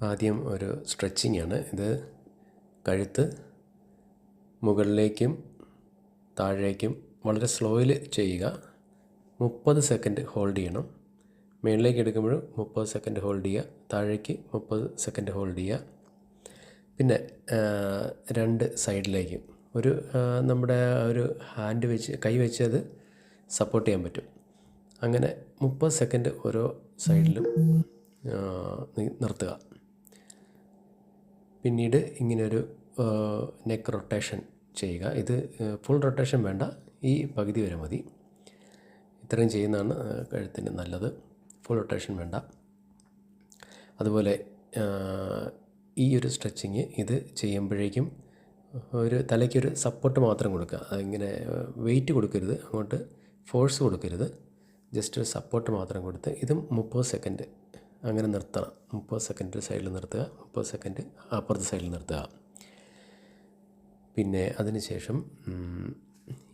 ആദ്യം ഒരു സ്ട്രെച്ചിങ് ആണ് ഇത്. കഴുത്ത് മുകളിലേക്കും താഴേക്കും വളരെ സ്ലോയിൽ ചെയ്യുക. 30 സെക്കൻഡ് ഹോൾഡ് ചെയ്യണം. മുകളിലേക്ക് എടുക്കുമ്പോൾ 30 സെക്കൻഡ് ഹോൾഡ് ചെയ്യുക, താഴേക്ക് 30 സെക്കൻഡ് ഹോൾഡ് ചെയ്യുക. പിന്നെ 2 സൈഡിലേക്കും നമ്മുടെ ഒരു ഹാൻഡ് വെച്ച് കൈ വെച്ച് അത് സപ്പോർട്ട് ചെയ്യാൻ പറ്റും. അങ്ങനെ 30 സെക്കൻഡ് ഓരോ സൈഡിലും നിർത്തുക. പിന്നീട് ഇങ്ങനൊരു നെക്ക് റൊട്ടേഷൻ ചെയ്യുക. ഇത് ഫുൾ റൊട്ടേഷൻ വേണ്ട, ഈ പകുതി വരെ മതി. ഇത്രയും ചെയ്യുന്നതാണ് കഴുത്തിന് നല്ലത്. ഫുൾ റൊട്ടേഷൻ വേണ്ട. അതുപോലെ ഈ ഒരു സ്ട്രെച്ചിങ് ഇത് ചെയ്യുമ്പോഴേക്കും തലയ്ക്കൊരു സപ്പോർട്ട് മാത്രം കൊടുക്കുക. അതിങ്ങനെ വെയിറ്റ് കൊടുക്കരുത്, അങ്ങോട്ട് ഫോഴ്സ് കൊടുക്കരുത്. ജസ്റ്റ് ഒരു സപ്പോർട്ട് മാത്രം കൊടുത്ത് ഇതും 30 സെക്കൻഡ് അങ്ങനെ നിർത്തണം. 30 സെക്കൻഡ് ഒരു സൈഡിൽ നിർത്തുക, 30 സെക്കൻഡ് അപ്പുറത്തെ സൈഡിൽ നിർത്തുക. പിന്നെ അതിന് ശേഷം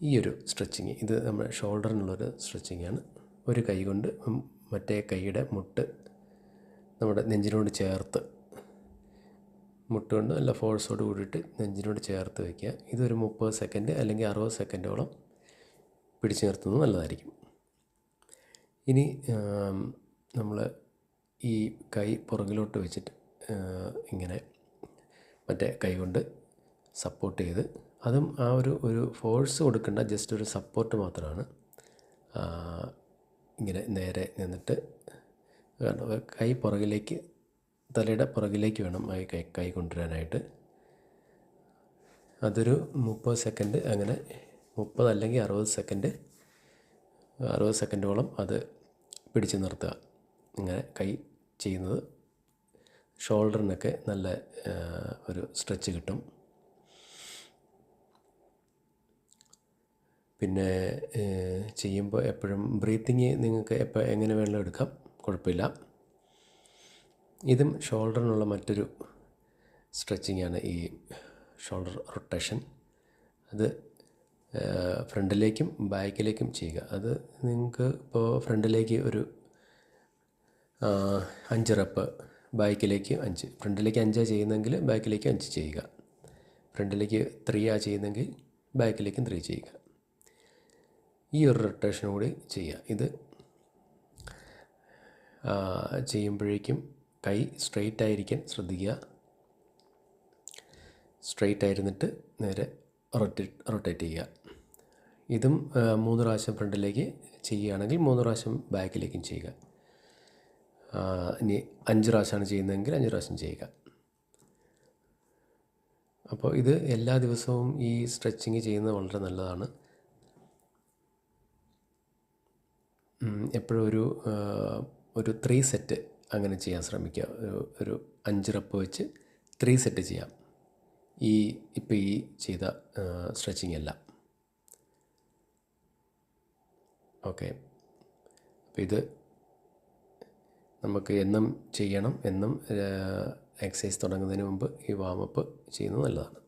ഈ ഒരു സ്ട്രെച്ചിങ്, ഇത് നമ്മുടെ ഷോൾഡറിനുള്ളൊരു സ്ട്രെച്ചിങ്ങാണ്. ഒരു കൈ കൊണ്ട് മറ്റേ കൈയുടെ മുട്ട് നമ്മുടെ നെഞ്ചിനോട് ചേർത്ത്, മുട്ട് കൊണ്ട് നല്ല ഫോഴ്സോട് കൂടിയിട്ട് നെഞ്ചിനോട് ചേർത്ത് വയ്ക്കുക. ഇതൊരു 30 സെക്കൻഡ് അല്ലെങ്കിൽ 60 സെക്കൻഡോളം പിടിച്ചു നിർത്തുന്നത് നല്ലതായിരിക്കും. ഇനി നമ്മൾ ഈ കൈ പുറകിലോട്ട് വെച്ചിട്ട് ഇങ്ങനെ മറ്റേ കൈ കൊണ്ട് സപ്പോർട്ട് ചെയ്ത്, അതും ആ ഒരു ഫോഴ്സ് കൊടുക്കേണ്ട, ജസ്റ്റ് ഒരു സപ്പോർട്ട് മാത്രമാണ്. ഇങ്ങനെ നേരെ നിന്നിട്ട് കൈ പുറകിലേക്ക്, തലയുടെ പുറകിലേക്ക് വേണം കൈ കൊണ്ടുവരാനായിട്ട്. അതൊരു 30 സെക്കൻഡ് അങ്ങനെ, 30 അല്ലെങ്കിൽ 60 സെക്കൻഡോളം അത് പിടിച്ച് നിർത്തുക. ഇങ്ങനെ കൈ ചെയ്യുന്നത് ഷോൾഡറിനൊക്കെ നല്ല ഒരു സ്ട്രെച്ച് കിട്ടും. പിന്നെ ചെയ്യുമ്പോൾ എപ്പോഴും ബ്രീത്തിങ് നിങ്ങൾക്ക് എങ്ങനെ വേണമെങ്കിലും എടുക്കാം, കുഴപ്പമില്ല. ഇതും ഷോൾഡറിനുള്ള മറ്റൊരു സ്ട്രെച്ചിങ്ങാണ്, ഈ ഷോൾഡർ റൊട്ടേഷൻ. അത് ഫ്രണ്ടിലേക്കും ബാക്കിലേക്കും ചെയ്യുക. അത് നിങ്ങൾക്ക് ഇപ്പോൾ ഫ്രണ്ടിലേക്ക് ഒരു 5 റെപ്പ്, ബാക്കിലേക്ക് 5. ഫ്രണ്ടിലേക്ക് 5 ചെയ്യുന്നതെങ്കിൽ ബാക്കിലേക്ക് 5 ചെയ്യുക. ഫ്രണ്ടിലേക്ക് 3 ചെയ്യുന്നെങ്കിൽ ബാക്കിലേക്കും 3 ചെയ്യുക. ഈ ഒരു റൊട്ടേഷൻ കൂടി ചെയ്യുക. ഇത് ചെയ്യുമ്പോഴേക്കും കൈ സ്ട്രെയിറ്റ് ആയിരിക്കാൻ ശ്രദ്ധിക്കുക. സ്ട്രെയിറ്റ് ആയിരുന്നിട്ട് നേരെ റൊട്ടേറ്റ് ചെയ്യുക. ഇതും 3 പ്രാവശ്യം ഫ്രണ്ടിലേക്ക് ചെയ്യുകയാണെങ്കിൽ 3 പ്രാവശ്യം ബാക്കിലേക്കും ചെയ്യുക. ഇനി 5 പ്രാവശ്യമാണ് ചെയ്യുന്നതെങ്കിൽ 5 പ്രാവശ്യം ചെയ്യുക. അപ്പോൾ ഇത് എല്ലാ ദിവസവും ഈ സ്ട്രെച്ചിങ് ചെയ്യുന്നത് വളരെ നല്ലതാണ്. എപ്പോഴും ഒരു 3 സെറ്റ് അങ്ങനെ ചെയ്യാൻ ശ്രമിക്കുക. ഒരു 5 റെപ്പ് വെച്ച് 3 സെറ്റ് ചെയ്യാം, ഇപ്പോൾ ഈ ചെയ്ത സ്ട്രെച്ചിങ് എല്ലാം. ഓക്കെ, അപ്പോൾ ഇത് നമുക്ക് എന്നും ചെയ്യണം. എന്നും എക്സസൈസ് തുടങ്ങുന്നതിന് മുമ്പ് ഈ വാമപ്പ് ചെയ്യുന്നത് നല്ലതാണ്.